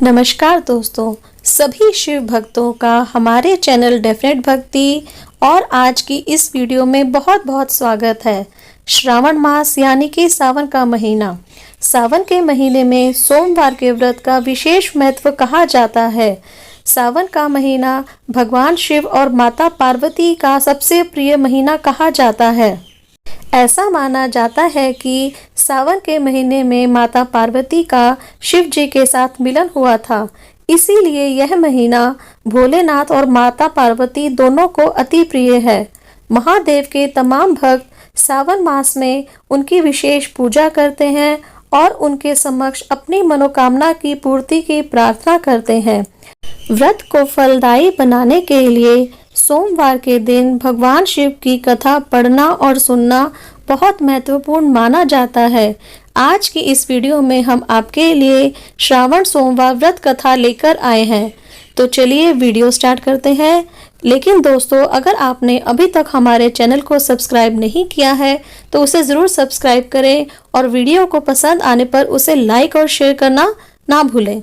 नमस्कार दोस्तों, सभी शिव भक्तों का हमारे चैनल डेफिनेट भक्ति और आज की इस वीडियो में बहुत बहुत स्वागत है। श्रावण मास यानी कि सावन का महीना। सावन के महीने में सोमवार के व्रत का विशेष महत्व कहा जाता है। सावन का महीना भगवान शिव और माता पार्वती का सबसे प्रिय महीना कहा जाता है। ऐसा माना जाता है कि सावन के महीने में माता पार्वती का शिव जी के साथ मिलन हुआ था, इसीलिए यह महीना भोलेनाथ और माता पार्वती दोनों को अति प्रिय है। महादेव के तमाम भक्त सावन मास में उनकी विशेष पूजा करते हैं और उनके समक्ष अपनी मनोकामना की पूर्ति की प्रार्थना करते हैं। व्रत को फलदायी बनाने के लिए सोमवार के दिन भगवान शिव की कथा पढ़ना और सुनना बहुत महत्वपूर्ण माना जाता है। आज की इस वीडियो में हम आपके लिए श्रावण सोमवार व्रत कथा लेकर आए हैं, तो चलिए वीडियो स्टार्ट करते हैं। लेकिन दोस्तों, अगर आपने अभी तक हमारे चैनल को सब्सक्राइब नहीं किया है तो उसे ज़रूर सब्सक्राइब करें और वीडियो को पसंद आने पर उसे लाइक और शेयर करना ना भूलें।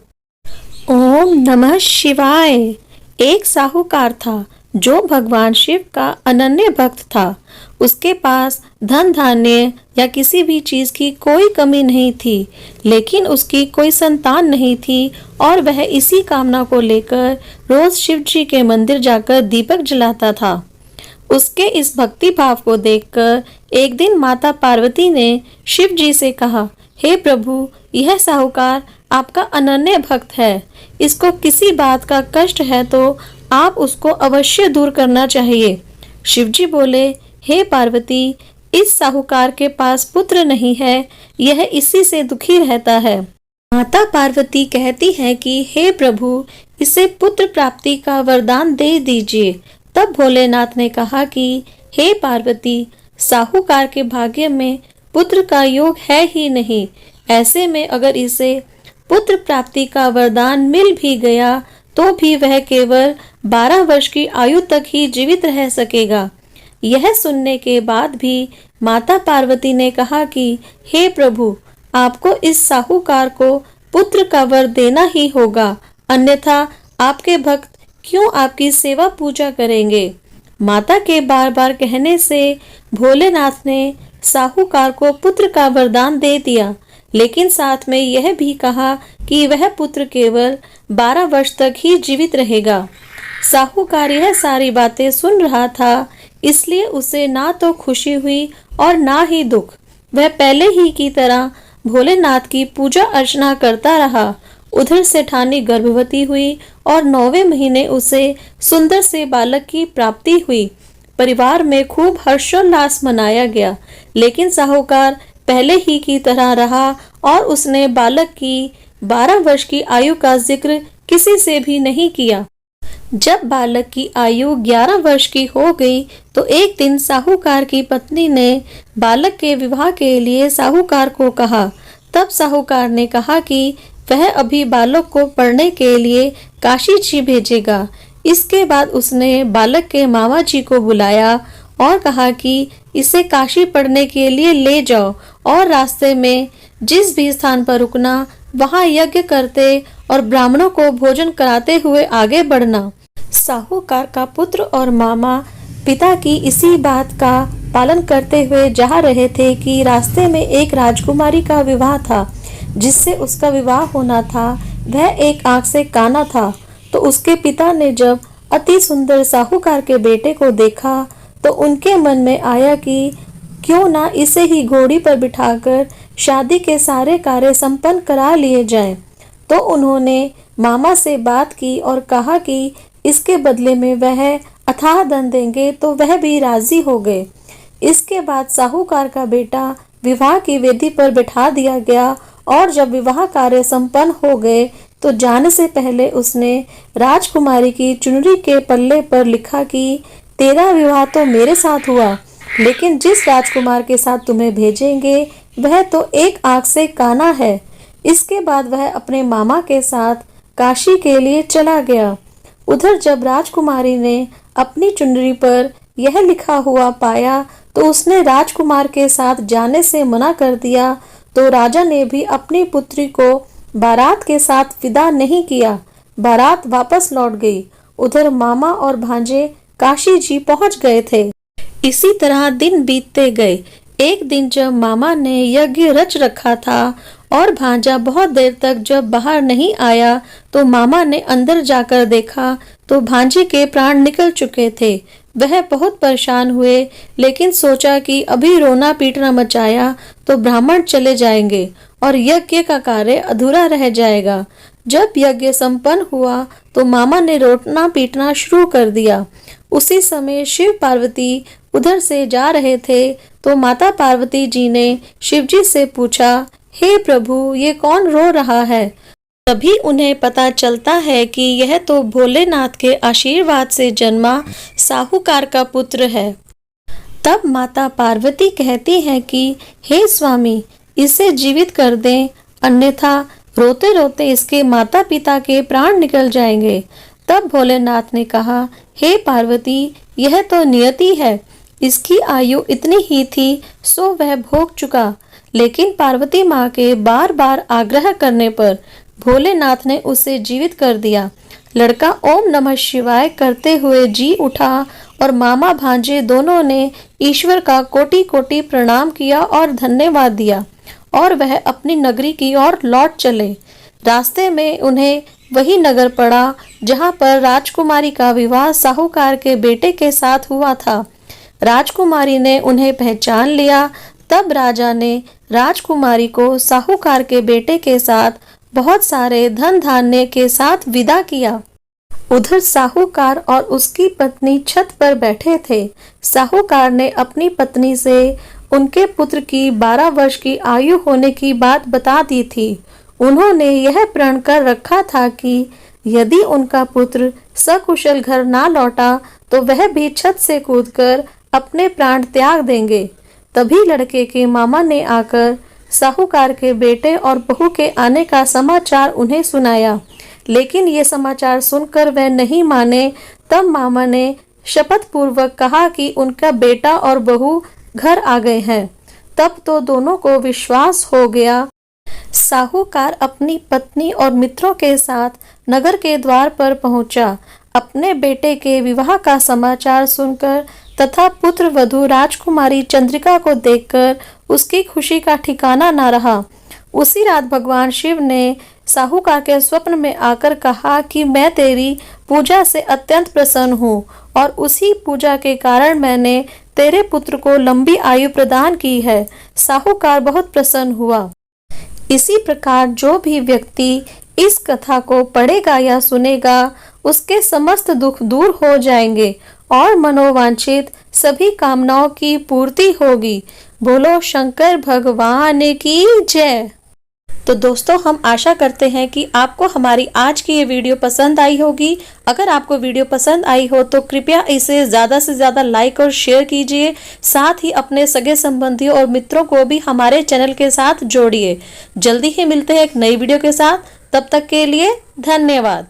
ओम नमः शिवाय। एक साहूकार था जो भगवान शिव का अनन्य भक्त था। उसके पास धन धान्य या किसी भी चीज की कोई कमी नहीं थी, लेकिन उसकी कोई संतान नहीं थी और वह इसी कामना को लेकर रोज शिव जी के मंदिर जाकर दीपक जलाता था। उसके इस भक्ति भाव को देखकर एक दिन माता पार्वती ने शिव जी से कहा, हे प्रभु, यह साहूकार आपका अनन्य भक्त है। इसको किसी बात का कष्ट है तो आप उसको अवश्य दूर करना चाहिए। शिवजी बोले, हे पार्वती, इस साहूकार के पास पुत्र नहीं है, यह इसी से दुखी रहता है। माता पार्वती कहती है कि हे प्रभु, इसे पुत्र प्राप्ति का वरदान दे दीजिए। तब भोलेनाथ ने कहा कि हे पार्वती, साहूकार के भाग्य में पुत्र का योग है ही नहीं। ऐसे में अगर इसे पुत्र प्राप्ति का वरदान मिल भी गया तो भी वह केवल 12 वर्ष की आयु तक ही जीवित रह सकेगा। यह सुनने के बाद भी माता पार्वती ने कहा कि हे प्रभु, आपको इस साहूकार को पुत्र का वर देना ही होगा, अन्यथा आपके भक्त क्यों आपकी सेवा पूजा करेंगे। माता के बार बार कहने से भोलेनाथ ने साहूकार को पुत्र का वरदान दे दिया, लेकिन साथ में यह भी कहा कि वह पुत्र केवल 12 वर्ष तक ही जीवित रहेगा। साहूकार यह सारी बातें सुन रहा था, इसलिए उसे ना तो खुशी हुई और ना ही दुख। वह पहले ही की तरह भोलेनाथ की पूजा अर्चना करता रहा। उधर सेठानी गर्भवती हुई और 9वें महीने उसे सुंदर से बालक की प्राप्ति हुई। परिवार में खूब हर्षोल्लास मनाया गया, लेकिन साहूकार पहले ही की तरह रहा और उसने बालक की 12 वर्ष की आयु का जिक्र किसी से भी नहीं किया। जब बालक की आयु 11 वर्ष की हो गई तो एक दिन साहूकार की पत्नी ने बालक के विवाह के लिए साहूकार को कहा। तब साहूकार ने कहा कि वह अभी बालक को पढ़ने के लिए काशी जी भेजेगा। इसके बाद उसने बालक के मामा जी को बुलाया और कहा कि इसे काशी पढ़ने के लिए ले जाओ और रास्ते में जिस भी स्थान पर रुकना, वहां यज्ञ करते और ब्राह्मणों को भोजन कराते हुए आगे बढ़ना। साहूकार का पुत्र और मामा पिता की इसी बात का पालन करते हुए जा रहे थे कि रास्ते में एक राजकुमारी का विवाह था। जिससे उसका विवाह होना था वह एक आंख से काना था। तो उसके पिता ने जब अति सुंदर साहूकार के बेटे को देखा तो उनके मन में आया कि क्यों ना इसे ही घोड़ी पर बिठाकर शादी के सारे कार्य संपन्न करा लिए जाएं। तो उन्होंने मामा से बात की और कहा कि इसके बदले में वह अथाह धन देंगे, तो वह भी राजी हो गए। इसके बाद साहूकार का बेटा विवाह की वेदी पर बिठा दिया गया और जब विवाह कार्य संपन्न हो गए तो जाने से पहले उसने राजकुमारी की चुनरी के पल्ले पर लिखा कि तेरा विवाह तो मेरे साथ हुआ, लेकिन जिस राजकुमार के साथ तुम्हें भेजेंगे वह तो एक आंख से काना है। इसके बाद वह अपने मामा के साथ काशी के लिए चला गया। उधर जब राजकुमारी ने अपनी चुनरी पर यह लिखा हुआ पाया तो उसने राजकुमार के साथ जाने से मना कर दिया। तो राजा ने भी अपनी पुत्री को बारात के साथ विदा नहीं किया। बारात वापस लौट गई। उधर मामा और भांजे काशी जी पहुंच गए थे। इसी तरह दिन बीतते गए। एक दिन जब मामा ने यज्ञ रच रखा था और भांजा बहुत देर तक जब बाहर नहीं आया तो मामा ने अंदर जाकर देखा तो भांजे के प्राण निकल चुके थे। वह बहुत परेशान हुए, लेकिन सोचा कि अभी रोना पीटना मचाया तो ब्राह्मण चले जाएंगे और यज्ञ का कार्य अधूरा रह जाएगा। जब यज्ञ संपन्न हुआ तो मामा ने रोना पीटना शुरू कर दिया। उसी समय शिव पार्वती उधर से जा रहे थे तो माता पार्वती जी ने शिवजी से पूछा, हे प्रभु, ये कौन रो रहा है? तभी उन्हें पता चलता है कि यह तो भोलेनाथ के आशीर्वाद से जन्मा साहूकार का पुत्र है। तब माता पार्वती कहती हैं कि हे स्वामी, इसे जीवित कर दें, अन्यथा रोते रोते इसके माता पिता के प्राण निकल जाएंगे। तब भोलेनाथ ने कहा, हे पार्वती, यह तो नियति है, इसकी आयु इतनी ही थी सो वह भोग चुका। लेकिन पार्वती माँ के बार बार आग्रह करने पर भोलेनाथ ने उसे जीवित कर दिया। लड़का ओम नमः शिवाय करते हुए जी उठा और मामा भांजे दोनों ने ईश्वर का कोटि कोटि प्रणाम किया और धन्यवाद दिया और वह अपनी नगरी की ओर लौट चले। रास्ते में उन्हें वही नगर पड़ा जहाँ पर राजकुमारी का विवाह साहूकार के बेटे के साथ हुआ था। राजकुमारी ने उन्हें पहचान लिया। तब राजा ने राजकुमारी को साहूकार के बेटे के साथ बहुत सारे धन धान्य के साथ विदा किया। उधर साहूकार और उसकी पत्नी छत पर बैठे थे। साहूकार ने अपनी पत्नी से उनके पुत्र की 12 वर्ष की आयु होने की बात बता दी थी। उन्होंने यह प्रण कर रखा था कि यदि उनका पुत्र सकुशल घर ना लौटा तो वह भी छत से कूदकर अपने प्राण त्याग देंगे। तभी लड़के के मामा ने आकर साहूकार के बेटे और बहू के आने का समाचार उन्हें सुनाया, लेकिन ये समाचार सुनकर वह नहीं माने। तब मामा ने शपथ पूर्वक कहा कि उनका बेटा और बहू घर आ गए हैं। तब तो दोनों को विश्वास हो गया। साहूकार अपनी पत्नी और मित्रों के साथ नगर के द्वार पर पहुंचा। अपने बेटे के विवाह का समाचार सुनकर तथा पुत्र वधू राजकुमारी चंद्रिका को देखकर उसकी खुशी का ठिकाना ना रहा। उसी रात भगवान शिव ने साहूकार के स्वप्न में आकर कहा कि मैं तेरी पूजा से अत्यंत प्रसन्न हूँ और उसी पूजा के कारण मैंने तेरे पुत्र को लंबी आयु प्रदान की है। साहूकार बहुत प्रसन्न हुआ। इसी प्रकार जो भी व्यक्ति इस कथा को पढ़ेगा या सुनेगा उसके समस्त दुख दूर हो जाएंगे और मनोवांछित सभी कामनाओं की पूर्ति होगी। बोलो शंकर भगवान की जय। तो दोस्तों, हम आशा करते हैं कि आपको हमारी आज की ये वीडियो पसंद आई होगी। अगर आपको वीडियो पसंद आई हो तो कृपया इसे ज़्यादा से ज़्यादा लाइक और शेयर कीजिए। साथ ही अपने सगे संबंधियों और मित्रों को भी हमारे चैनल के साथ जोड़िए। जल्दी ही मिलते हैं एक नई वीडियो के साथ। तब तक के लिए धन्यवाद।